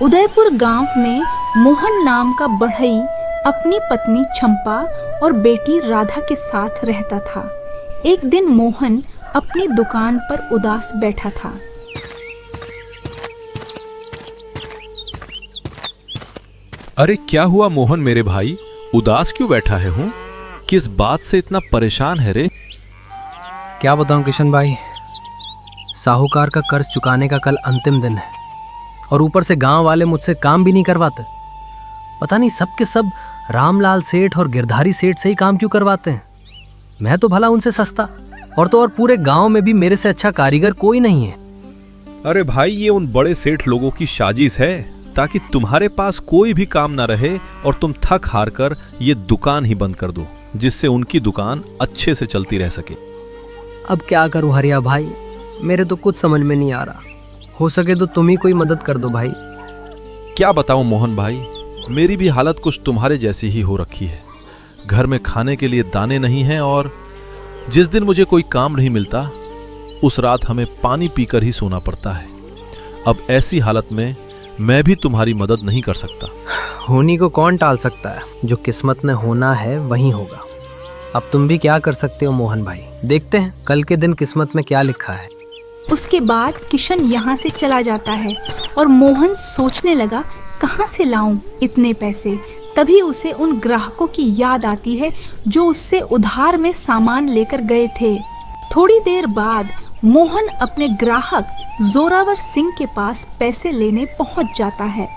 उदयपुर गांव में मोहन नाम का बढ़ई अपनी पत्नी चंपा और बेटी राधा के साथ रहता था। एक दिन मोहन अपनी दुकान पर उदास बैठा था। अरे क्या हुआ मोहन मेरे भाई, उदास क्यों बैठा है हूँ? किस बात से इतना परेशान है रे? क्या बताऊं किशन भाई, साहूकार का कर्ज चुकाने का कल अंतिम दिन है और ऊपर से गांव वाले मुझसे काम भी नहीं करवाते। पता नहीं सब के सब रामलाल सेठ और गिरधारी सेठ से ही काम क्यों करवाते हैं। मैं तो भला उनसे सस्ता, और तो और पूरे गांव में भी मेरे से अच्छा कारीगर कोई नहीं है। अरे भाई, ये उन बड़े सेठ लोगों की साजिश है ताकि तुम्हारे पास कोई भी काम ना रहे और तुम थक हार कर ये दुकान ही बंद कर दो, जिससे उनकी दुकान अच्छे से चलती रह सके। अब क्या करूं हरिया भाई, मेरे तो कुछ समझ में नहीं आ रहा। हो सके तो तुम ही कोई मदद कर दो भाई। क्या बताऊं मोहन भाई, मेरी भी हालत कुछ तुम्हारे जैसी ही हो रखी है। घर में खाने के लिए दाने नहीं हैं और जिस दिन मुझे कोई काम नहीं मिलता उस रात हमें पानी पीकर ही सोना पड़ता है। अब ऐसी हालत में मैं भी तुम्हारी मदद नहीं कर सकता। होनी को कौन टाल सकता है, जो किस्मत में होना है वही होगा। अब तुम भी क्या कर सकते हो मोहन भाई, देखते हैं कल के दिन किस्मत में क्या लिखा है। उसके बाद किशन यहाँ से चला जाता है और मोहन सोचने लगा कहाँ से लाऊं इतने पैसे। तभी उसे उन ग्राहकों की याद आती है जो उससे उधार में सामान लेकर गए थे। थोड़ी देर बाद मोहन अपने ग्राहक जोरावर सिंह के पास पैसे लेने पहुंच जाता है।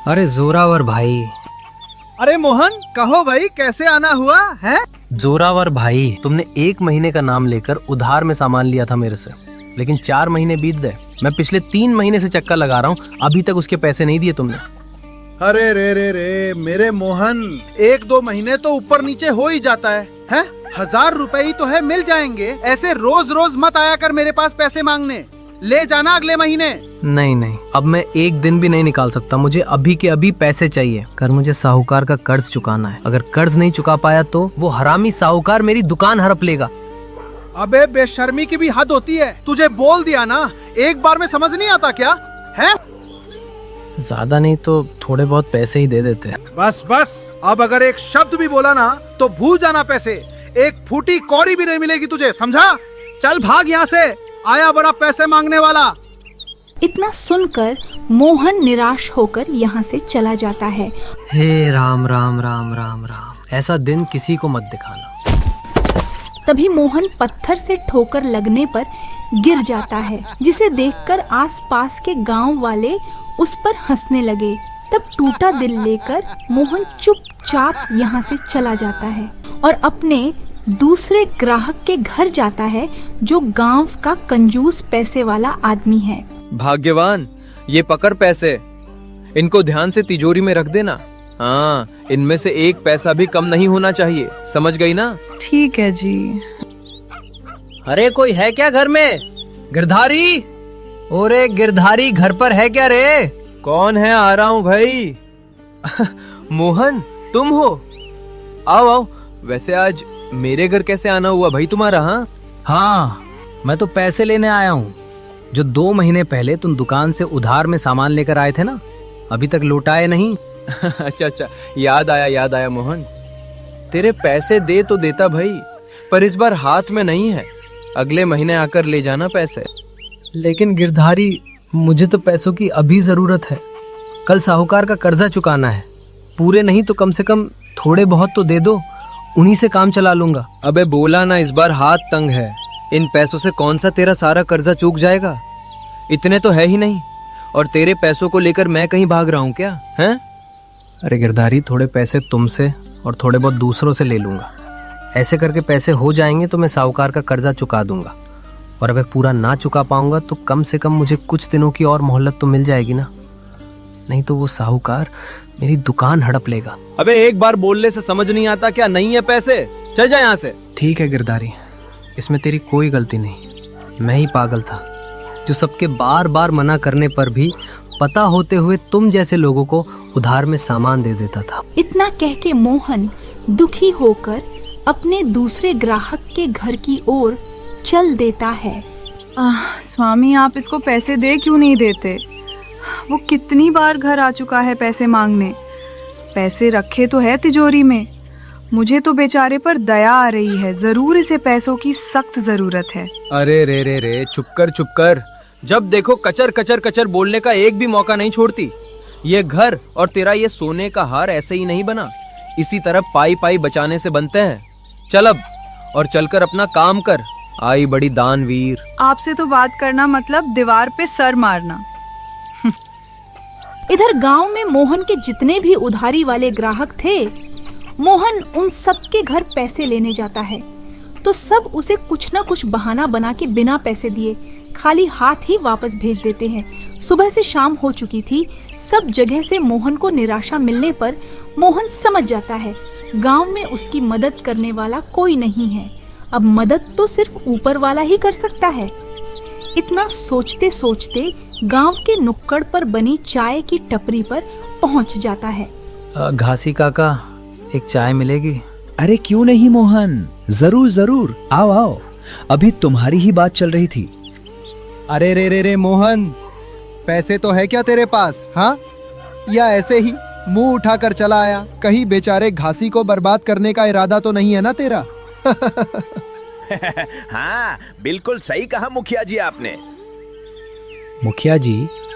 अरे जोरावर भाई। अरे मोहन, कहो भाई, कैसे आना हुआ है? जोरावर भाई, तुमने 1 महीने का नाम लेकर उधार में सामान लिया था मेरे से, लेकिन 4 महीने बीत गए। मैं पिछले 3 महीने से चक्कर लगा रहा हूँ, अभी तक उसके पैसे नहीं दिए तुमने। अरे रे मेरे मोहन, 1-2 महीने तो ऊपर नीचे हो ही जाता है? 1000 रुपए ही तो है, मिल जाएंगे। ऐसे रोज रोज मत आया कर मेरे पास पैसे मांगने, ले जाना अगले महीने। नहीं, अब मैं 1 दिन भी नहीं निकाल सकता। मुझे अभी के अभी पैसे चाहिए। कर मुझे साहूकार का कर्ज चुकाना है। अगर कर्ज नहीं चुका पाया तो वो हरामी साहूकार मेरी दुकान हड़प लेगा। अबे बेशर्मी की भी हद होती है। तुझे बोल दिया ना, एक बार में समझ नहीं आता क्या है? ज्यादा नहीं तो थोड़े बहुत पैसे ही दे देते हैं। बस, अब अगर एक शब्द भी बोला ना तो भूल जाना पैसे। एक फूटी कौड़ी भी नहीं मिलेगी तुझे, समझा? चल भाग यहाँ से, आया बड़ा पैसे मांगने वाला। इतना सुनकर मोहन निराश होकर यहाँ से चला जाता है। हे राम राम राम राम राम, ऐसा दिन किसी को मत दिखाना। तभी मोहन पत्थर से ठोकर लगने पर गिर जाता है, जिसे देखकर आसपास के गांव वाले उस पर हंसने लगे। तब टूटा दिल लेकर मोहन चुपचाप यहाँ से चला जाता है और अपने दूसरे ग्राहक के घर जाता है, जो गांव का कंजूस पैसे वाला आदमी है। भाग्यवान, ये पकड़ पैसे, इनको ध्यान से तिजोरी में रख देना। हाँ, इनमें से 1 पैसा भी कम नहीं होना चाहिए, समझ गई ना? ठीक है जी। अरे कोई है क्या घर में? गिरधारी, ओरे गिरधारी, घर पर है क्या रे? कौन है? आ रहा हूँ भाई। मोहन, तुम हो? आओ। वैसे आज मेरे घर कैसे आना हुआ भाई तुम्हारा? हाँ, मैं तो पैसे लेने आया हूँ, जो 2 महीने पहले तुम दुकान से उधार में सामान लेकर आए थे ना, अभी तक लौटाए नहीं। अच्छा, याद आया मोहन। तेरे पैसे दे तो देता भाई, पर इस बार हाथ में नहीं है। अगले महीने आकर ले जाना पैसे। लेकिन गिरधारी, मुझे तो पैसों की अभी जरूरत है। कल साहूकार का कर्जा चुकाना है। पूरे नहीं तो कम से कम थोड़े बहुत तो दे दो, उन्हीं से काम चला लूंगा। अबे बोला ना, इस बार हाथ तंग है। इन पैसों से कौन सा तेरा सारा कर्जा चूक जाएगा? इतने तो है ही नहीं, और तेरे पैसों को लेकर मैं कहीं भाग रहा हूँ क्या? हैं? अरे गिरधारी, थोड़े पैसे तुमसे और थोड़े बहुत दूसरों से ले लूंगा। ऐसे करके पैसे हो जाएंगे तो मैं साहूकार का कर्जा चुका दूंगा, और अगर पूरा ना चुका पाऊंगा तो कम से कम मुझे कुछ दिनों की और मोहलत तो मिल जाएगी ना। नहीं तो वो साहूकार मेरी दुकान हड़प लेगा। अबे एक बार बोलने से समझ नहीं आता क्या? नहीं है पैसे, चल जा यहाँ से। ठीक है गिरधारी, इसमें तेरी कोई गलती नहीं। मैं ही पागल था जो सबके बार बार मना करने पर भी पता होते हुए तुम जैसे लोगों को उधार में सामान दे देता था। इतना कह के मोहन दुखी होकर अपने दूसरे ग्राहक के घर की ओर चल देता है। स्वामी, आप इसको पैसे दे क्यों नहीं देते? वो कितनी बार घर आ चुका है पैसे मांगने। पैसे रखे तो है तिजोरी में। मुझे तो बेचारे पर दया आ रही है। जरूर इसे पैसों की सख्त जरूरत है। अरे रे रे रे, चुप कर। जब देखो कचर कचर कचर बोलने का एक भी मौका नहीं छोड़ती। ये घर और तेरा ये सोने का हार ऐसे ही नहीं बना, इसी तरह पाई पाई बचाने से बनते हैं। चल अब और चलकर अपना काम कर। आई बड़ी दानवीर। आपसे तो बात करना मतलब दीवार पे सर मारना। इधर गांव में मोहन के जितने भी उधारी वाले ग्राहक थे, मोहन उन सबके घर पैसे लेने जाता है तो सब उसे कुछ न कुछ बहाना बना के बिना पैसे दिए खाली हाथ ही वापस भेज देते हैं। सुबह से शाम हो चुकी थी। सब जगह से मोहन को निराशा मिलने पर मोहन समझ जाता है गांव में उसकी मदद करने वाला कोई नहीं है। अब मदद तो सिर्फ ऊपर वाला ही कर सकता है। इतना सोचते सोचते गांव के नुक्कड़ पर बनी चाय की टपरी पर पहुंच जाता है। घासी काका, एक चाय मिलेगी? अरे क्यों नहीं मोहन, जरूर जरूर, आओ आओ, अभी तुम्हारी ही बात चल रही थी। अरे रे रे रे मोहन, पैसे तो है क्या तेरे पास? हाँ, या ऐसे ही मुंह उठाकर चला आया? कहीं बेचारे घासी को बर्बाद करने का इरादा तो नहीं है ना तेरा? हाँ, बिल्कुल सही कहा मुखिया जी आपने। मुखिया जी,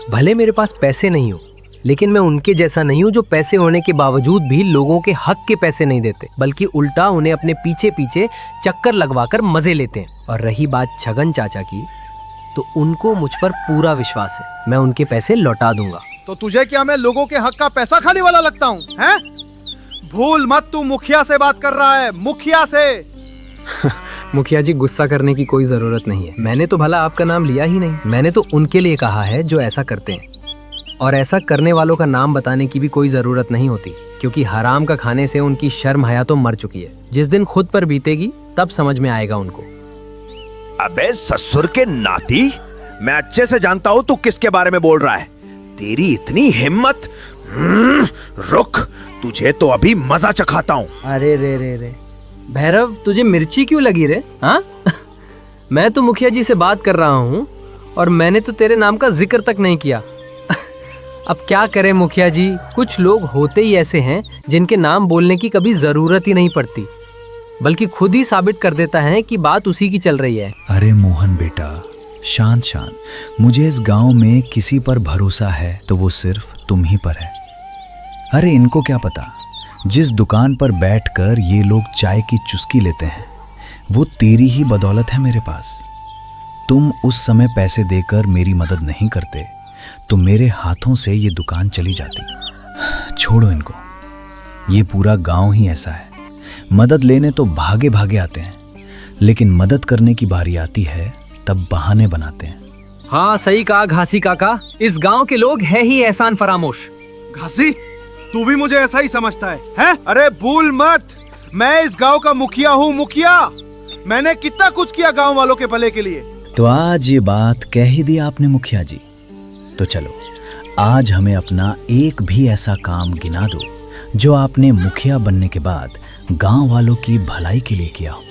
भले मेरे पास पैसे नहीं हो, लेकिन मैं उनके जैसा नहीं हूँ जो पैसे होने के बावजूद भी लोगों के हक के पैसे नहीं देते, बल्कि उल्टा उन्हें अपने पीछे पीछे चक्कर लगवाकर मजे लेते हैं। और रही बात छगन चाचा की, तो उनको मुझ पर पूरा विश्वास है। मैं उनके पैसे लौटा दूंगा। तो तुझे क्या मैं लोगों के हक का पैसा खाने वाला लगता हूँ? हैं? भूल मत, तू मुखिया से बात कर रहा है, मुखिया से। मुखिया जी, गुस्सा करने की कोई जरूरत नहीं है। मैंने तो भला आपका नाम लिया ही नहीं। मैंने तो उनके लिए कहा है जो ऐसा करते हैं, और ऐसा करने वालों का नाम बताने की भी कोई जरूरत नहीं होती, क्योंकि हराम का खाने से उनकी शर्म हया तो मर चुकी है। जिस दिन खुद पर बीतेगी तब समझ में आएगा उनको। अबे ससुर के नाती, मैं अच्छे से जानता हूँ तू किसके बारे में बोल रहा है। तेरी इतनी हिम्मत! रुक, तुझे तो अभी मजा चखाता हूँ। अरे रे रे रे भैरव, तुझे मिर्ची क्यों लगी रे? हाँ? मैं तो मुखिया जी से बात कर रहा हूँ और मैंने तो तेरे नाम का जिक्र तक नहीं किया। अब क्या करें मुखिया जी, कुछ लोग होते ही ऐसे हैं जिनके नाम बोलने की कभी जरूरत ही नहीं पड़ती, बल्कि खुद ही साबित कर देता है कि बात उसी की चल रही है। अरे मोहन बेटा, शांत शांत, मुझे इस गांव में किसी पर भरोसा है तो वो सिर्फ तुम ही पर है। अरे इनको क्या पता, जिस दुकान पर बैठकर ये लोग चाय की चुस्की लेते हैं वो तेरी ही बदौलत है मेरे पास। तुम उस समय पैसे देकर मेरी मदद नहीं करते तो मेरे हाथों से ये दुकान चली जाती। छोड़ो इनको, ये पूरा गांव ही ऐसा है। मदद लेने तो भागे भागे आते हैं, लेकिन मदद करने की बारी आती है तब बहाने बनाते हैं। हाँ, सही कहा घासी काका, इस गांव के लोग है ही एहसान फरामोश। घासी, तू भी मुझे ऐसा ही समझता है, हैं? अरे भूल मत, मैं इस गांव का मुखिया हूँ, मुखिया। मैंने कितना कुछ किया गांव वालों के भले के लिए। तो आज ये बात कह ही दी आपने मुखिया जी। तो चलो, आज हमें अपना एक भी ऐसा काम गिना दो जो आपने मुखिया बनने के बाद गांव वालों की भलाई के लिए किया हो।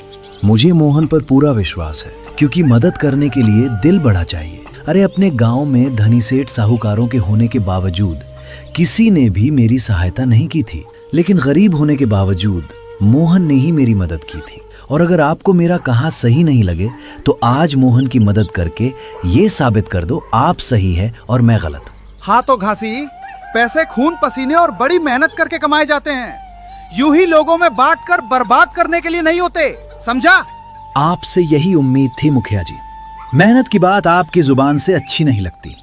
मुझे मोहन पर पूरा विश्वास है, क्योंकि मदद करने के लिए दिल बड़ा चाहिए। अरे अपने गांव में धनी सेठ साहूकारों के होने के बावजूद किसी ने भी मेरी सहायता नहीं की थी, लेकिन गरीब होने के बावजूद मोहन ने ही मेरी मदद की थी। और अगर आपको मेरा कहा सही नहीं लगे तो आज मोहन की मदद करके ये साबित कर दो आप सही है और मैं गलत। हाँ तो घासी, पैसे खून पसीने और बड़ी मेहनत करके कमाए जाते हैं, यूं ही लोगों में बांटकर बर्बाद करने के लिए नहीं होते, समझा? आपसे यही उम्मीद थी मुखिया जी। मेहनत की बात आपकी जुबान से अच्छी नहीं लगती।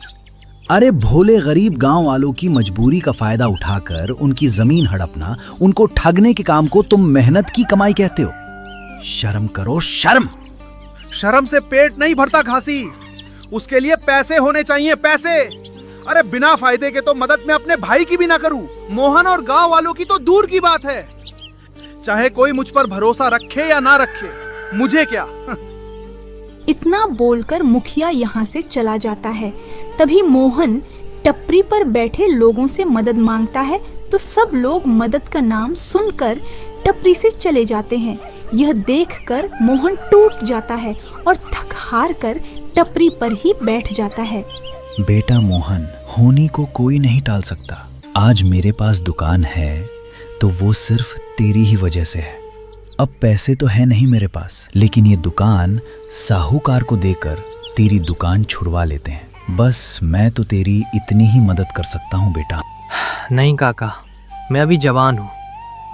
अरे भोले गरीब गांव वालों की मजबूरी का फायदा उठाकर उनकी जमीन हड़पना, उनको ठगने के काम को तुम मेहनत की कमाई कहते हो? शर्म करो, शर्म। शर्म से पेट नहीं भरता घासी, उसके लिए पैसे होने चाहिए, पैसे। अरे बिना फायदे के तो मदद में अपने भाई की भी ना करूं, मोहन और गांव वालों की तो दूर की बात है। चाहे कोई मुझ पर भरोसा रखे या ना रखे, मुझे क्या। इतना बोलकर मुखिया यहाँ से चला जाता है। तभी मोहन टपरी पर बैठे लोगों से मदद मांगता है तो सब लोग मदद का नाम सुनकर टपरी से चले जाते हैं। यह देखकर मोहन टूट जाता है और थक हार कर टपरी पर ही बैठ जाता है। बेटा मोहन, होनी को कोई नहीं टाल सकता। आज मेरे पास दुकान है तो वो सिर्फ तेरी ही वजह से है। अब पैसे तो है नहीं मेरे पास, लेकिन ये दुकान साहूकार को देकर तेरी दुकान छुड़वा लेते हैं। बस मैं तो तेरी इतनी ही मदद कर सकता हूँ बेटा। नहीं काका, मैं अभी जवान हूँ,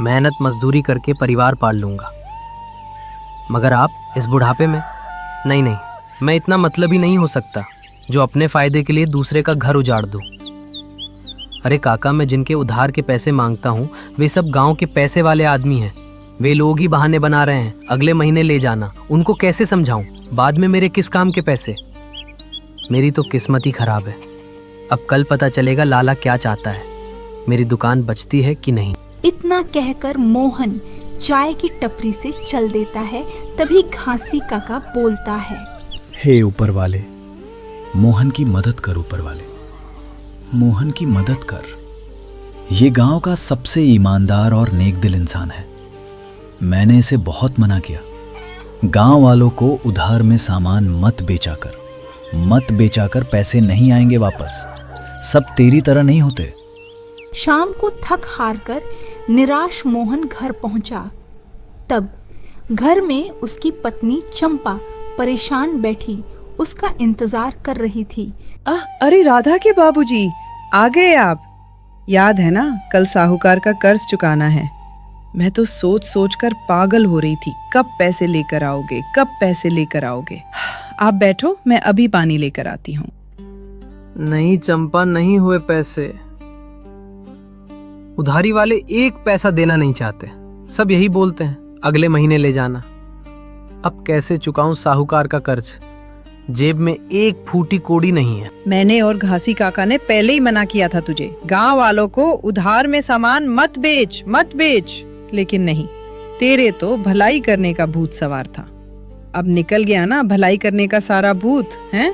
मेहनत मजदूरी करके परिवार पाल लूँगा। मगर आप इस बुढ़ापे में? नहीं नहीं, मैं इतना मतलबी नहीं हो सकता जो अपने फ़ायदे के लिए दूसरे का घर उजाड़ दूँ। अरे काका, मैं जिनके उधार के पैसे मांगता हूँ वे सब गांव के पैसे वाले आदमी हैं। वे लोग ही बहाने बना रहे हैं अगले महीने ले जाना। उनको कैसे समझाऊं? बाद में मेरे किस काम के पैसे? मेरी तो किस्मत ही खराब है। अब कल पता चलेगा लाला क्या चाहता है, मेरी दुकान बचती है कि नहीं। इतना कहकर मोहन चाय की टपरी से चल देता है। तभी घासी काका बोलता है, हे ऊपर वाले, मोहन की मदद कर। ऊपर वाले, मोहन की मदद कर। ये गांव का सबसे ईमानदार और नेक दिल इंसान है। मैंने इसे बहुत मना किया, गांव वालों को उधार में सामान मत बेचा कर पैसे नहीं आएंगे वापस। सब तेरी तरह नहीं होते। शाम को थक हार कर निराश मोहन घर पहुंचा। तब घर में उसकी पत्नी चंपा परेशान बैठी उसका इंतजार कर रही थी। अरे राधा के बाबूजी, आ गए आप? याद है ना, कल साहूकार का कर्ज चुकाना है। मैं तो सोच सोच कर पागल हो रही थी, कब पैसे लेकर आओगे। आप बैठो, मैं अभी पानी लेकर आती हूँ। नहीं चंपा, नहीं हुए पैसे। उधारी वाले एक पैसा देना नहीं चाहते, सब यही बोलते हैं अगले महीने ले जाना। अब कैसे चुकाऊं साहूकार का कर्ज? जेब में एक फूटी कोड़ी नहीं है। मैंने और घासी काका ने पहले ही मना किया था तुझे, गांव वालों को उधार में सामान मत बेच। लेकिन नहीं, तेरे तो भलाई करने का भूत सवार था। अब निकल गया ना भलाई करने का सारा भूत, हैं?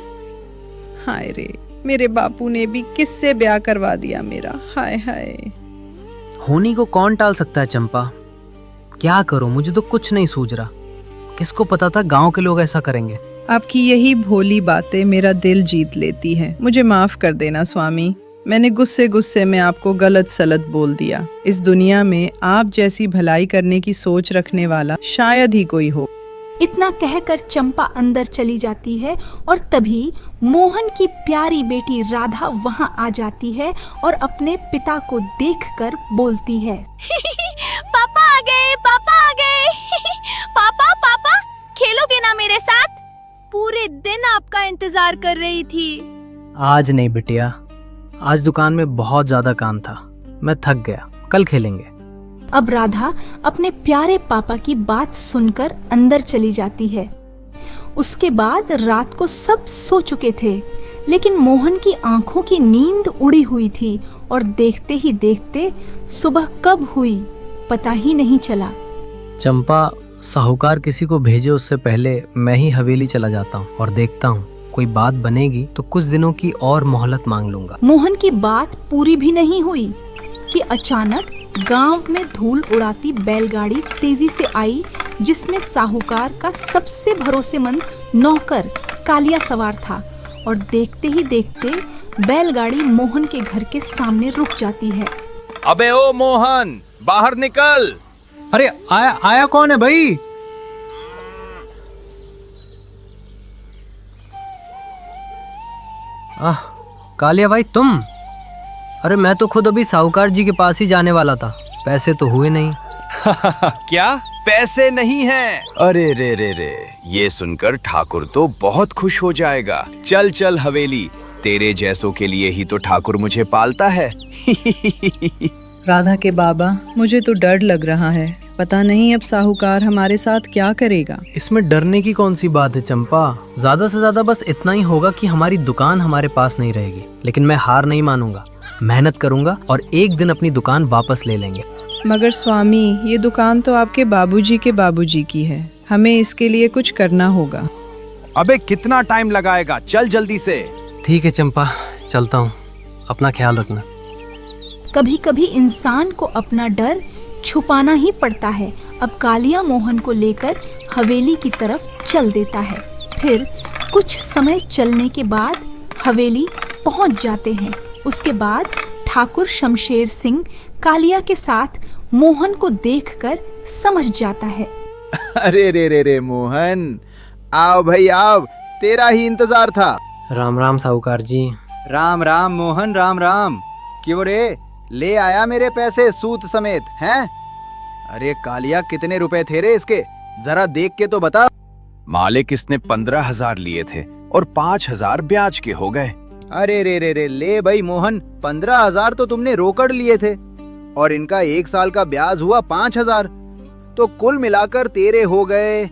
हाय रे, मेरे बापू ने भी किससे ब्याह करवा दिया मेरा। हाय हाय। होनी को कौन टाल सकता है चंपा? क्या करूं, मुझे तो कुछ नहीं सूझ रहा। किसको पता था गांव के लोग ऐसा करेंगे। आपकी यही भोली बातें मेरा दिल जीत लेती है। मुझे माफ कर देना स्वामी, मैंने गुस्से में आपको गलत सलत बोल दिया। इस दुनिया में आप जैसी भलाई करने की सोच रखने वाला शायद ही कोई हो। इतना कहकर चंपा अंदर चली जाती है और तभी मोहन की प्यारी बेटी राधा वहां आ जाती है और अपने पिता को देखकर बोलती है, पापा आ गए। पापा खेलोगे ना मेरे साथ? पूरे दिन आपका इंतजार कर रही थी। आज नहीं बिटिया, आज दुकान में बहुत ज्यादा काम था, मैं थक गया, कल खेलेंगे। अब राधा अपने प्यारे पापा की बात सुनकर अंदर चली जाती है। उसके बाद रात को सब सो चुके थे, लेकिन मोहन की आंखों की नींद उड़ी हुई थी और देखते ही देखते सुबह कब हुई पता ही नहीं चला। चंपा, साहूकार किसी को भेजे उससे पहले मैं ही हवेली चला जाता हूँ और देखता हूँ कोई बात बनेगी तो कुछ दिनों की और मोहलत मांग लूंगा। मोहन की बात पूरी भी नहीं हुई कि अचानक गांव में धूल उड़ाती बैलगाड़ी तेजी से आई, जिसमें साहूकार का सबसे भरोसेमंद नौकर कालिया सवार था। और देखते ही देखते बैलगाड़ी मोहन के घर के सामने रुक जाती है। अबे ओ मोहन, बाहर निकल। अरे आया कौन है भाई? कालिया भाई तुम? अरे मैं तो खुद अभी साहूकार जी के पास ही जाने वाला था, पैसे तो हुए नहीं। क्या पैसे नहीं हैं? अरे रे, ये सुनकर ठाकुर तो बहुत खुश हो जाएगा। चल हवेली, तेरे जैसों के लिए ही तो ठाकुर मुझे पालता है। राधा के बाबा, मुझे तो डर लग रहा है, पता नहीं अब साहूकार हमारे साथ क्या करेगा। इसमें डरने की कौन सी बात है चंपा? ज्यादा से ज्यादा बस इतना ही होगा कि हमारी दुकान हमारे पास नहीं रहेगी, लेकिन मैं हार नहीं मानूंगा, मेहनत करूंगा और एक दिन अपनी दुकान वापस ले लेंगे। मगर स्वामी, ये दुकान तो आपके बाबूजी के बाबूजी की है, हमें इसके लिए कुछ करना होगा। अबे कितना टाइम लगाएगा, चल जल्दी से। ठीक है चंपा, चलता हूँ, अपना ख्याल रखना। कभी कभी इंसान को अपना डर छुपाना ही पड़ता है। अब कालिया मोहन को लेकर हवेली की तरफ चल देता है। फिर कुछ समय चलने के बाद हवेली पहुंच जाते हैं। उसके बाद ठाकुर शमशेर सिंह कालिया के साथ मोहन को देखकर समझ जाता है। अरे रे रे रे मोहन, आओ भाई आओ, तेरा ही इंतजार था। राम राम साहूकार जी। राम राम मोहन, राम राम। क्यों रे, ले आया मेरे पैसे सूद समेत हैं? अरे कालिया, कितने रुपए थे रे इसके, जरा देख के तो बता। मालिक, इसने 15,000 लिए थे और 5,000 ब्याज के हो गए। अरे रे रे रे, ले भाई मोहन, 15,000 तो तुमने रोकड़ लिए थे और इनका 1 साल का ब्याज हुआ 5,000, तो कुल मिलाकर तेरे हो गए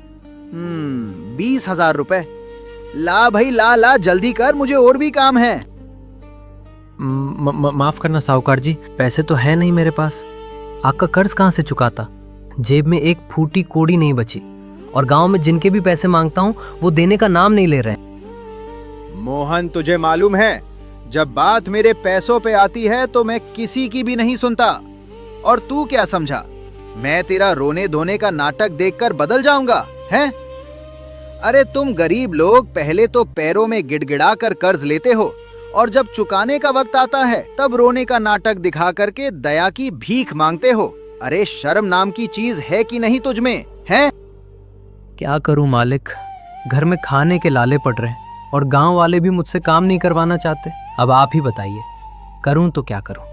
20,000 रुपए। ला भाई ला ला, जल्दी कर, मुझे और भी काम है। माफ करना साहूकार जी, पैसे तो है नहीं मेरे पास। आपका कर्ज कहाँ से चुकाता? जेब में एक फूटी कोड़ी नहीं बची और गांव में जिनके भी पैसे मांगता हूँ वो देने का नाम नहीं ले रहे। मोहन, तुझे मालूम है, जब बात मेरे पैसों पे आती है तो मैं किसी की भी नहीं सुनता। और तू क्या समझा, मैं तेरा रोने धोने का नाटक देखकर बदल जाऊंगा हैं? अरे तुम गरीब लोग पहले तो पैरों में गिड़गिड़ा कर कर्ज लेते हो और जब चुकाने का वक्त आता है तब रोने का नाटक दिखा करके दया की भीख मांगते हो। अरे शर्म नाम की चीज है कि नहीं तुझ में, हैं? क्या करूं मालिक, घर में खाने के लाले पड़ रहे हैं और गांव वाले भी मुझसे काम नहीं करवाना चाहते। अब आप ही बताइए, करूं तो क्या करूं?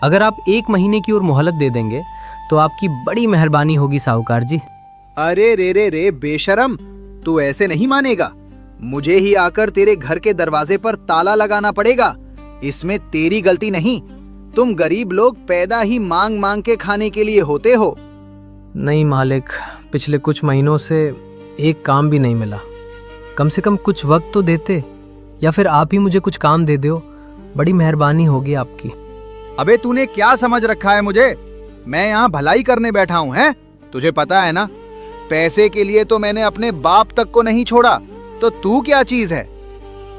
अगर आप 1 महीने की और मोहलत दे देंगे तो आपकी बड़ी मेहरबानी होगी साहूकार जी। अरे रे रे रे बेशरम, तू ऐसे नहीं मानेगा। मुझे ही आकर तेरे घर के दरवाजे पर ताला लगाना पड़ेगा। इसमें तेरी गलती नहीं, तुम गरीब लोग पैदा ही मांग मांग के खाने के लिए होते हो। नहीं मालिक, पिछले कुछ महीनों से एक काम भी नहीं मिला। कम से कम कुछ वक्त तो देते, या फिर आप ही मुझे कुछ काम दे दो, बड़ी मेहरबानी होगी आपकी। अबे तूने क्या समझ रखा है मुझे? मैं यहाँ भलाई करने बैठा हूँ, हैं? तुझे पता है ना, पैसे के लिए तो मैंने अपने बाप तक को नहीं छोड़ा, तो तू क्या चीज है?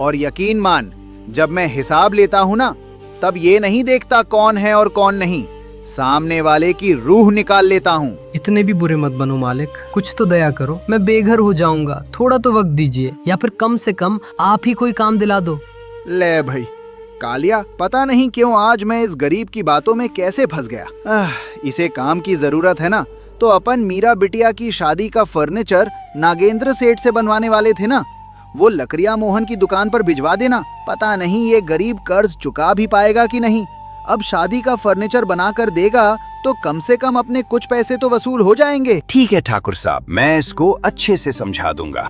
और यकीन मान, जब मैं हिसाब लेता हूँ ना, तब ये नहीं देखता कौन है और कौन नहीं, सामने वाले की रूह निकाल लेता हूँ। इतने भी बुरे मत बनो मालिक, कुछ तो दया करो, मैं बेघर हो जाऊंगा, थोड़ा तो वक्त दीजिए, या फिर कम से कम आप ही कोई काम दिला दो। ले भाई कालिया, पता नहीं क्यों आज मैं इस गरीब की बातों में कैसे फंस गया। इसे काम की जरूरत है ना, तो अपन मीरा बिटिया की शादी का फर्नीचर नागेंद्र सेठ से बनवाने वाले थे ना, वो लकड़िया मोहन की दुकान पर भिजवा देना। पता नहीं ये गरीब कर्ज चुका भी पाएगा कि नहीं। अब शादी का फर्नीचर बना कर देगा तो कम से कम अपने कुछ पैसे तो वसूल हो जाएंगे। ठीक है ठाकुर साहब, मैं इसको अच्छे से समझा दूंगा।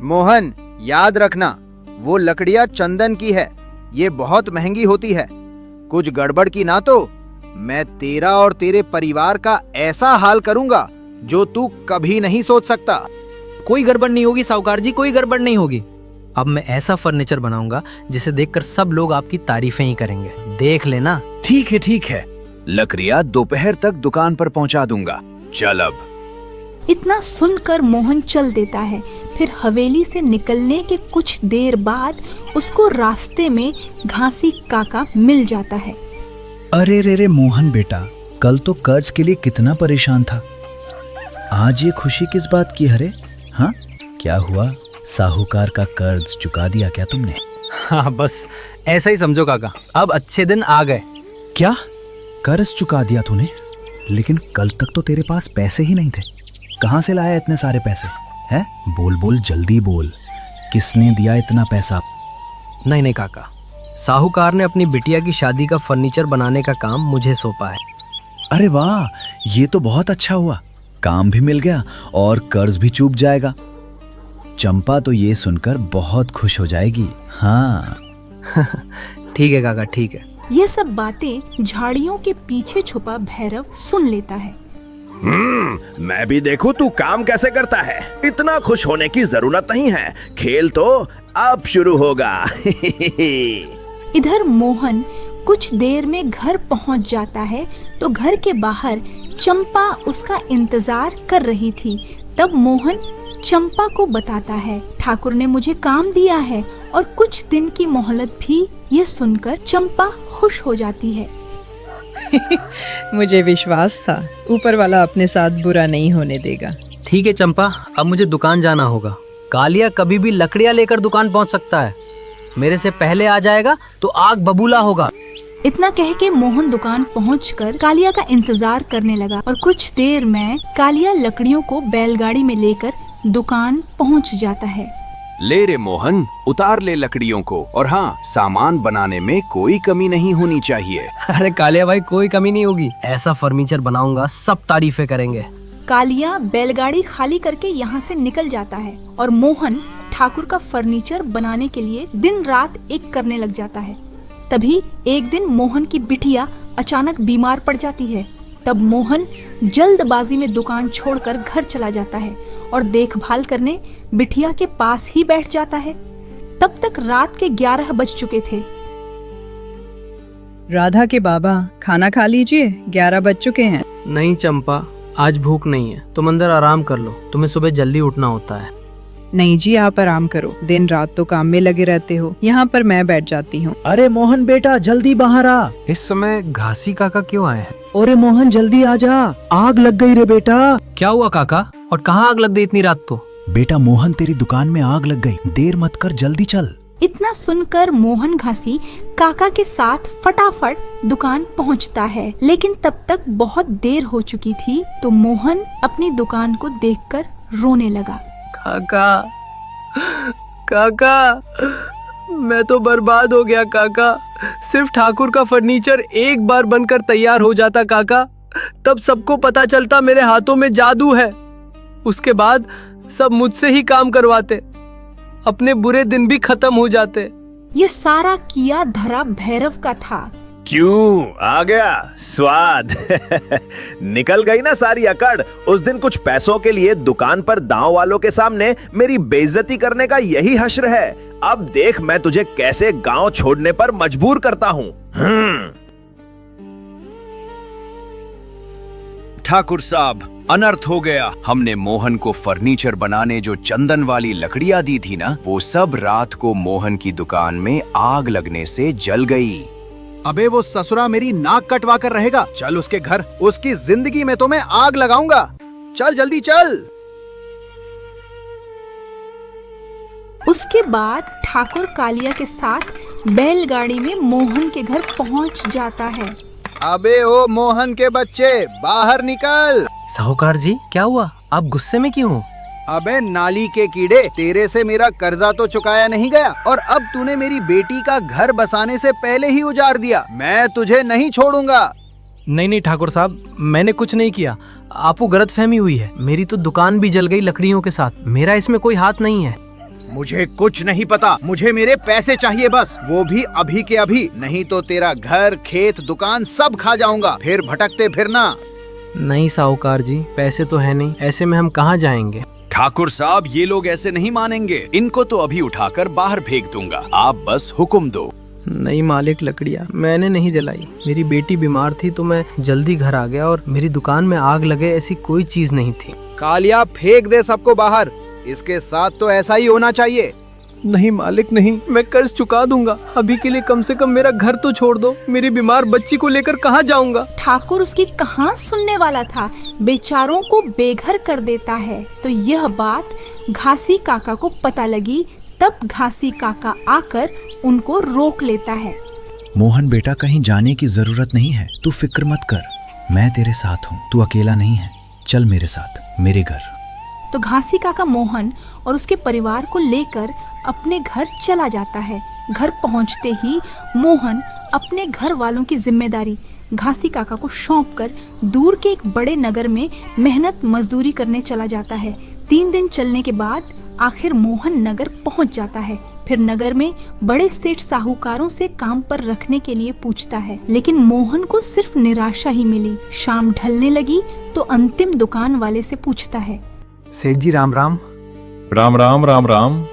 मोहन, याद रखना, वो लकड़ियाँ चंदन की है, ये बहुत महंगी होती है। कुछ गड़बड़ की ना तो मैं तेरा और तेरे परिवार का ऐसा हाल करूंगा जो तू कभी नहीं सोच सकता। कोई गड़बड़ नहीं होगी साहूकार जी, कोई गड़बड़ नहीं होगी। अब मैं ऐसा फर्नीचर बनाऊंगा जिसे देखकर सब लोग आपकी तारीफें ही करेंगे, देख लेना। ठीक है, लकड़ियाँ दोपहर तक दुकान पर पहुंचा दूंगा। चल अब। इतना सुनकर मोहन चल देता है। फिर हवेली से निकलने के कुछ देर बाद उसको रास्ते में घासी काका मिल जाता है। अरे रे रे मोहन बेटा, कल तो कर्ज के लिए कितना परेशान था, आज ये खुशी किस बात की? हरे हाँ, क्या हुआ? साहूकार का कर्ज चुका दिया क्या तुमने? हाँ बस ऐसा ही समझो काका, अब अच्छे दिन आ गए। क्या कर्ज चुका दिया तूने? लेकिन कल तक तो तेरे पास पैसे ही नहीं थे, कहाँ से लाया इतने सारे पैसे? हैं? बोल बोल, जल्दी बोल, किसने दिया इतना पैसा? नहीं काका, साहूकार ने अपनी बिटिया की शादी का फर्नीचर बनाने का काम मुझे सौंपा है। अरे वाह, ये तो बहुत अच्छा हुआ, काम भी मिल गया और कर्ज भी चूक जाएगा। चंपा तो ये सुनकर बहुत खुश हो जाएगी। हाँ ठीक है काका, ठीक है। ये सब बातें झाड़ियों के पीछे छुपा भैरव सुन लेता है। मैं भी देखूं तू काम कैसे करता है। इतना खुश होने की जरूरत नहीं है, खेल तो अब शुरू होगा। इधर मोहन कुछ देर में घर पहुंच जाता है तो घर के बाहर चंपा उसका इंतजार कर रही थी। तब मोहन चंपा को बताता है, ठाकुर ने मुझे काम दिया है और कुछ दिन की मोहलत भी। ये सुनकर चंपा खुश हो जाती है। मुझे विश्वास था ऊपर वाला अपने साथ बुरा नहीं होने देगा। ठीक है चंपा, अब मुझे दुकान जाना होगा। कालिया कभी भी लकड़ियाँ लेकर दुकान पहुंच सकता है। मेरे से पहले आ जाएगा तो आग बबूला होगा। इतना कह के मोहन दुकान पहुंचकर कालिया का इंतजार करने लगा और कुछ देर में कालिया लकड़ियों को बैलगाड़ी में लेकर दुकान पहुंच जाता है। ले रे मोहन, उतार ले लकड़ियों को, और हाँ, सामान बनाने में कोई कमी नहीं होनी चाहिए। अरे कालिया भाई, कोई कमी नहीं होगी। ऐसा फर्नीचर बनाऊंगा, सब तारीफें करेंगे। कालिया बैलगाड़ी खाली करके यहाँ से निकल जाता है और मोहन ठाकुर का फर्नीचर बनाने के लिए दिन रात एक करने लग जाता है। तभी एक दिन मोहन की बिटिया अचानक बीमार पड़ जाती है। तब मोहन जल्दबाजी में दुकान छोड़कर घर चला जाता है और देखभाल करने बिटिया के पास ही बैठ जाता है। तब तक रात के 11 बज चुके थे। राधा के बाबा, खाना खा लीजिए, 11 बज चुके हैं। नहीं चंपा, आज भूख नहीं है, तुम अंदर आराम कर लो, तुम्हें सुबह जल्दी उठना होता है। नहीं जी, आप आराम करो, दिन रात तो काम में लगे रहते हो, यहाँ पर मैं बैठ जाती हूँ। अरे मोहन बेटा, जल्दी बाहर आ। इस समय घासी काका क्यों आए हैं? अरे मोहन जल्दी आ जा, आग लग गई रे बेटा। क्या हुआ काका, और कहाँ आग लग गई इतनी रात तो? बेटा मोहन, तेरी दुकान में आग लग गई, देर मत कर, जल्दी चल। इतना सुनकर मोहन घासी काका के साथ फटाफट दुकान पहुंचता है, लेकिन तब तक बहुत देर हो चुकी थी। तो मोहन अपनी दुकान को देखकर रोने लगा। काका, काका, मैं तो बर्बाद हो गया काका। सिर्फ ठाकुर का फर्नीचर एक बार बनकर तैयार हो जाता काका, तब सबको पता चलता मेरे हाथों में जादू है। उसके बाद सब मुझसे ही काम करवाते, अपने बुरे दिन भी खत्म हो जाते। ये सारा किया धरा भैरव का था। क्यों आ गया स्वाद? निकल गई ना सारी अकड़। उस दिन कुछ पैसों के लिए दुकान पर दांव वालों के सामने मेरी बेइज्जती करने का यही हश्र है। अब देख मैं तुझे कैसे गांव छोड़ने पर मजबूर करता हूँ। ठाकुर साहब, अनर्थ हो गया। हमने मोहन को फर्नीचर बनाने जो चंदन वाली लकड़ियां दी थी ना, वो सब रात को मोहन की दुकान में आग लगने से जल गई। अबे वो ससुरा मेरी नाक कटवा कर रहेगा। चल उसके घर, उसकी जिंदगी में तो मैं आग लगाऊंगा। चल जल्दी चल। उसके बाद ठाकुर कालिया के साथ बैलगाड़ी में मोहन के घर पहुंच जाता है। अबे ओ मोहन के बच्चे, बाहर निकल। साहूकार जी, क्या हुआ? आप गुस्से में क्यों हो? अबे नाली के कीड़े, तेरे से मेरा कर्जा तो चुकाया नहीं गया और अब तूने मेरी बेटी का घर बसाने से पहले ही उजाड़ दिया। मैं तुझे नहीं छोड़ूंगा। नहीं नहीं ठाकुर साहब, मैंने कुछ नहीं किया, आपको गलतफहमी हुई है। मेरी तो दुकान भी जल गई लकड़ियों के साथ, मेरा इसमें कोई हाथ नहीं है। मुझे कुछ नहीं पता, मुझे मेरे पैसे चाहिए बस, वो भी अभी के अभी, नहीं तो तेरा घर, खेत, दुकान सब खा जाऊंगा। फिर भटकते फिरना। नहीं साहूकार जी, पैसे तो है नहीं, ऐसे में हम कहाँ जाएंगे? ठाकुर साहब, ये लोग ऐसे नहीं मानेंगे। इनको तो अभी उठाकर बाहर फेंक दूंगा, आप बस हुक्म दो। नहीं मालिक, लकड़ियाँ मैंने नहीं जलाई, मेरी बेटी बीमार थी तो मैं जल्दी घर आ गया और मेरी दुकान में आग लगे ऐसी कोई चीज नहीं थी। कालिया, फेंक दे सबको बाहर। इसके साथ तो ऐसा ही होना चाहिए। नहीं मालिक नहीं, मैं कर्ज चुका दूंगा। अभी के लिए कम से कम मेरा घर तो छोड़ दो, मेरी बीमार बच्ची को लेकर कहाँ जाऊंगा? ठाकुर उसकी कहाँ सुनने वाला था, बेचारों को बेघर कर देता है। तो यह बात घासी काका को पता लगी। तब घासी काका आकर उनको रोक लेता है। मोहन बेटा, कहीं जाने की जरूरत नहीं है, तू फिक्र मत कर, मैं तेरे साथ हूँ, तू अकेला नहीं है। चल मेरे साथ, मेरे घर। तो घासी काका मोहन और उसके परिवार को लेकर अपने घर चला जाता है। घर पहुंचते ही मोहन अपने घर वालों की जिम्मेदारी घासी काका को सौंपकर दूर के एक बड़े नगर में मेहनत मजदूरी करने चला जाता है। 3 दिन चलने के बाद आखिर मोहन नगर पहुंच जाता है। फिर नगर में बड़े सेठ साहूकारों से काम पर रखने के लिए पूछता है, लेकिन मोहन को सिर्फ निराशा ही मिली। शाम ढलने लगी तो अंतिम दुकान वाले से पूछता है, सेठ जी राम राम। राम राम राम राम।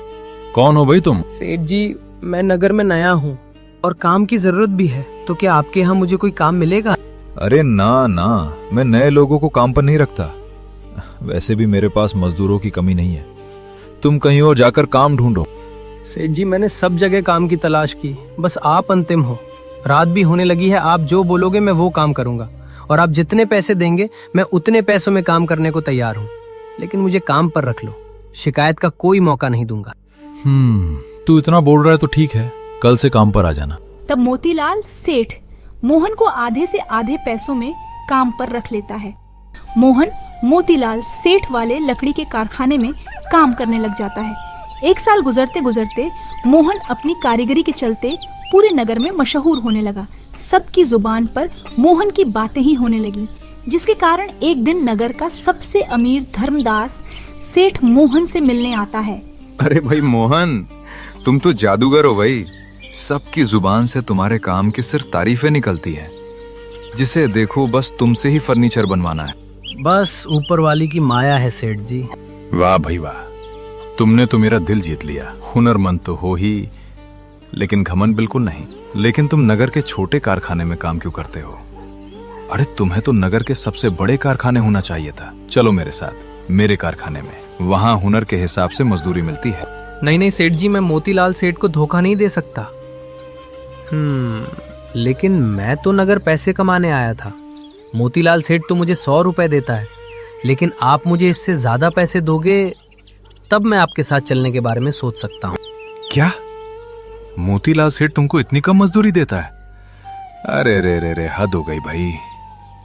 कौन हो भाई तुम? सेठ जी, मैं नगर में नया हूँ और काम की जरूरत भी है, तो क्या आपके यहाँ मुझे कोई काम मिलेगा? अरे ना ना, मैं नए लोगों को काम पर नहीं रखता। वैसे भी मेरे पास मजदूरों की कमी नहीं है, तुम कहीं और जाकर काम ढूंढो। सेठ जी, मैंने सब जगह काम की तलाश की, बस आप अंतिम हो। रात भी होने लगी है, आप जो बोलोगे मैं वो काम करूंगा, और आप जितने पैसे देंगे मैं उतने पैसों में काम करने को तैयार हूँ, लेकिन मुझे काम पर रख लो, शिकायत का कोई मौका नहीं दूंगा। तू इतना बोल रहा है तो ठीक है, कल से काम पर आ जाना। तब मोतीलाल सेठ मोहन को आधे से आधे पैसों में काम पर रख लेता है। मोहन मोतीलाल सेठ वाले लकड़ी के कारखाने में काम करने लग जाता है। एक साल गुजरते गुजरते मोहन अपनी कारीगरी के चलते पूरे नगर में मशहूर होने लगा। सबकी जुबान पर मोहन की बातें ही होने लगी, जिसके कारण एक दिन नगर का सबसे अमीर धर्मदास सेठ मोहन से मिलने आता है। अरे भाई मोहन, तुम तो जादूगर हो भाई। सबकी जुबान से तुम्हारे काम की सिर्फ तारीफें निकलती हैं। जिसे देखो बस तुमसे ही फर्नीचर बनवाना है। बस ऊपर वाली की माया है सेठ जी। वाह भाई वाह, तुमने तो मेरा दिल जीत लिया। हुनरमंद तो हो ही, लेकिन घमंड बिल्कुल नहीं। लेकिन तुम नगर के छोटे कारखाने में काम क्यों करते हो? अरे तुम्हें तो नगर के सबसे बड़े कारखाने होना चाहिए था। चलो मेरे साथ मेरे कारखाने में, वहाँ हुनर के हिसाब से मजदूरी मिलती है। नहीं नहीं सेठ जी, मैं मोतीलाल सेठ को धोखा नहीं दे सकता। लेकिन मैं तो नगर पैसे कमाने आया था। मोतीलाल सेठ तो मुझे 100 रुपए देता है, लेकिन आप मुझे इससे ज्यादा पैसे दोगे तब मैं आपके साथ चलने के बारे में सोच सकता हूँ। क्या मोतीलाल सेठ तुमको इतनी कम मजदूरी देता है? अरे रे रे रे, हद हो गई भाई।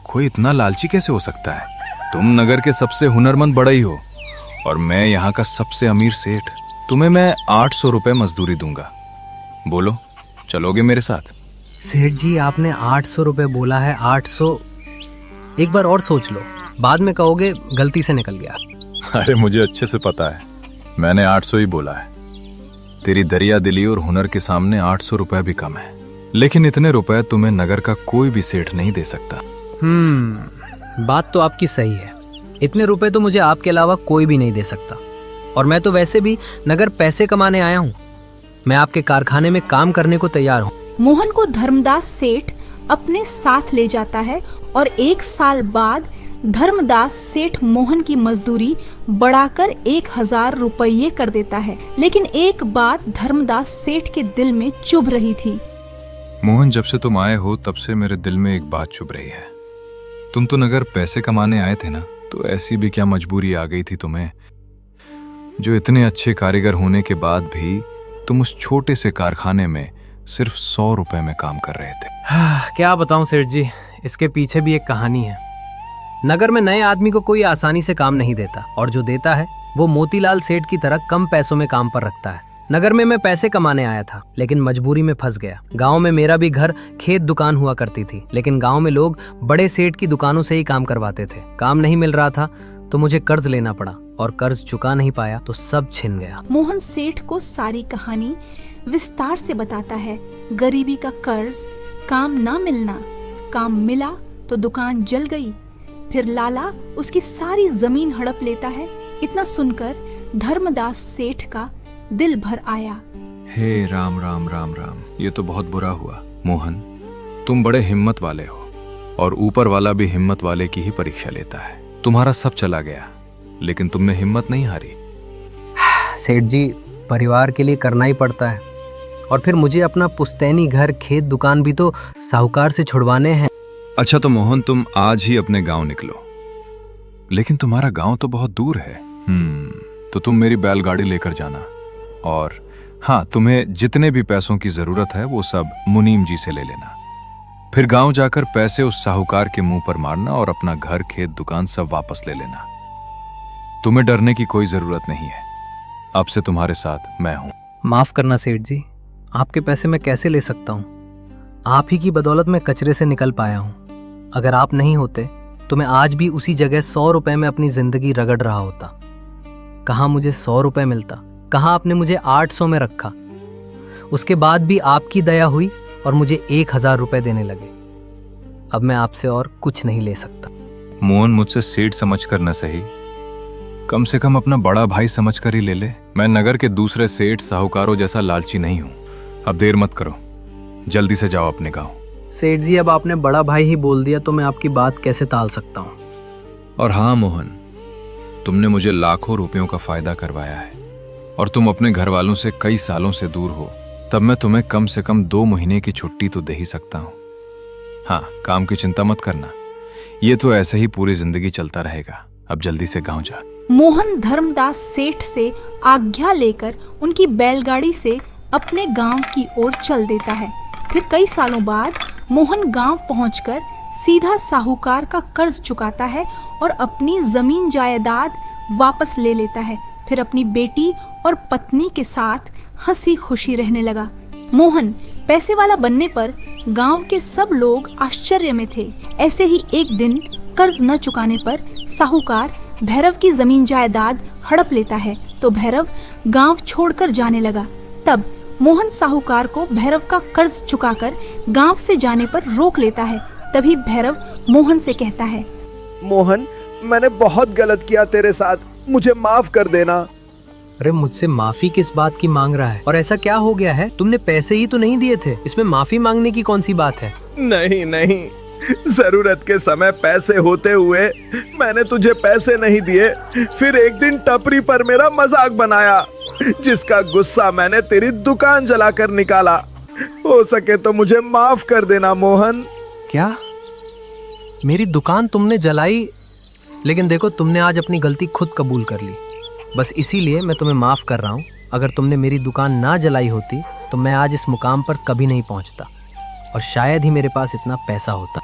कोई इतना लालची कैसे हो सकता है? तुम नगर के सबसे हुनरमंद बड़ा ही हो और मैं यहाँ का सबसे अमीर सेठ। तुम्हें मैं 800 रुपए मजदूरी दूंगा। बोलो, चलोगे मेरे साथ? सेठ जी, आपने 800 रुपए बोला है। 800 एक बार और सोच लो, बाद में कहोगे गलती से निकल गया। अरे मुझे अच्छे से पता है, मैंने 800 ही बोला है। तेरी दरिया दिली और हुनर के सामने 800 रुपए भी कम है। लेकिन इतने रुपए तुम्हें नगर का कोई भी सेठ नहीं दे सकता। बात तो आपकी सही है। इतने रुपए तो मुझे आपके अलावा कोई भी नहीं दे सकता, और मैं तो वैसे भी नगर पैसे कमाने आया हूँ। मैं आपके कारखाने में काम करने को तैयार हूँ। मोहन को धर्मदास सेठ अपने साथ ले जाता है और 1 साल बाद धर्मदास सेठ मोहन की मजदूरी बढ़ाकर 1000 रुपये कर देता है। लेकिन एक बात धर्मदास सेठ के दिल में चुभ रही थी। मोहन, जब से तुम आए हो तब से मेरे दिल में एक बात चुभ रही है। तुम तो नगर पैसे कमाने आए थे ना, तो ऐसी भी क्या मजबूरी आ गई थी तुम्हें, जो इतने अच्छे कारीगर होने के बाद भी तुम उस छोटे से कारखाने में सिर्फ 100 रुपए में काम कर रहे थे? क्या बताऊं सेठ जी, इसके पीछे भी एक कहानी है। नगर में नए आदमी को कोई आसानी से काम नहीं देता, और जो देता है वो मोतीलाल सेठ की तरह कम पैसों में काम पर रखता है। नगर में मैं पैसे कमाने आया था, लेकिन मजबूरी में फंस गया। गांव में मेरा भी घर खेत दुकान हुआ करती थी, लेकिन गांव में लोग बड़े सेठ की दुकानों से ही काम करवाते थे। काम नहीं मिल रहा था तो मुझे कर्ज लेना पड़ा, और कर्ज चुका नहीं पाया तो सब छिन गया। मोहन सेठ को सारी कहानी विस्तार से बताता है। गरीबी का कर्ज, काम ना मिलना, काम मिला तो दुकान जल गई, फिर लाला उसकी सारी जमीन हड़प लेता है। इतना सुनकर धर्मदास सेठ का दिल भर आया। हे राम राम राम राम, ये तो बहुत बुरा हुआ। मोहन, तुम बड़े हिम्मत वाले हो, और ऊपर वाला भी हिम्मत वाले की ही परीक्षा लेता है। तुम्हारा सब चला गया, लेकिन तुमने हिम्मत नहीं हारी। सेठ जी, परिवार के लिए करना ही पड़ता है, और फिर मुझे अपना पुश्तैनी घर, खेत, दुकान भी तो साहूकार से छुड़वाने हैं। अच्छा तो मोहन, तुम आज ही अपने गांव निकलो। लेकिन तुम्हारा गांव तो बहुत दूर है। तो तुम मेरी बैलगाड़ी लेकर जाना, और हाँ, तुम्हें जितने भी पैसों की जरूरत है वो सब मुनीम जी से ले लेना। फिर गांव जाकर पैसे उस साहूकार के मुंह पर मारना और अपना घर, खेत, दुकान सब वापस ले लेना। तुम्हें डरने की कोई जरूरत नहीं है। अब से तुम्हारे साथ मैं हूं। माफ करना सेठ जी, आपके पैसे मैं कैसे ले सकता हूँ? आप ही की बदौलत मैं कचरे से निकल पाया हूँ। अगर आप नहीं होते तो मैं आज भी उसी जगह 100 रुपए में अपनी जिंदगी रगड़ रहा होता। कहाँ मुझे 100 रुपए मिलता, कहाँ आपने मुझे 800 में रखा। उसके बाद भी आपकी दया हुई और मुझे 1000 रुपए देने लगे। अब मैं आपसे और कुछ नहीं ले सकता। मोहन, मुझसे सेठ समझकर न सही, कम से कम अपना बड़ा भाई समझकर ही ले ले। मैं नगर के दूसरे सेठ साहूकारों जैसा लालची नहीं हूं। अब देर मत करो, जल्दी से जाओ अपने गांव। सेठ जी, अब आपने बड़ा भाई ही बोल दिया तो मैं आपकी बात कैसे टाल सकता हूँ? और हाँ मोहन, तुमने मुझे लाखों रुपयों का फायदा करवाया है, और तुम अपने घर वालों से कई सालों से दूर हो, तब मैं तुम्हें कम से कम 2 महीने की छुट्टी तो दे ही सकता हूँ। हाँ, काम की चिंता मत करना, ये तो ऐसे ही पूरी जिंदगी चलता रहेगा। अब जल्दी से गांव जा। मोहन धर्मदास सेठ से आज्ञा लेकर उनकी बैलगाड़ी से अपने गांव की ओर चल देता है। फिर कई सालों बाद मोहन गांव पहुंचकर सीधा साहूकार का कर्ज चुकाता है और अपनी जमीन जायदाद वापस ले लेता है। फिर अपनी बेटी और पत्नी के साथ हंसी खुशी रहने लगा। मोहन पैसे वाला बनने पर गांव के सब लोग आश्चर्य में थे। ऐसे ही एक दिन कर्ज न चुकाने पर साहूकार भैरव की जमीन जायदाद हड़प लेता है तो भैरव गांव छोड़कर जाने लगा। तब मोहन साहूकार को भैरव का कर्ज चुकाकर गांव से जाने पर रोक लेता है। तभी भैरव मोहन से कहता है, मोहन, मैंने बहुत गलत किया तेरे साथ, मुझे माफ कर देना। अरे मुझसे माफी किस बात की मांग रहा है? और ऐसा क्या हो गया है? तुमने पैसे ही तो नहीं दिए थे, इसमें माफी मांगने की कौन सी बात है? नहीं नहीं, जरूरत के समय पैसे होते हुए मैंने तुझे पैसे नहीं दिए। फिर एक दिन टपरी पर मेरा मजाक बनाया, जिसका गुस्सा मैंने तेरी दुकान जलाकर निकाला। हो सके तो मुझे माफ कर देना मोहन। क्या? मेरी दुकान तुमने जलाई? लेकिन देखो, तुमने आज अपनी गलती खुद कबूल कर ली। बस इसीलिए मैं तुम्हें माफ कर रहा हूँ। अगर तुमने मेरी दुकान ना जलाई होती तो मैं आज इस मुकाम पर कभी नहीं पहुँचता और शायद ही मेरे पास इतना पैसा होता।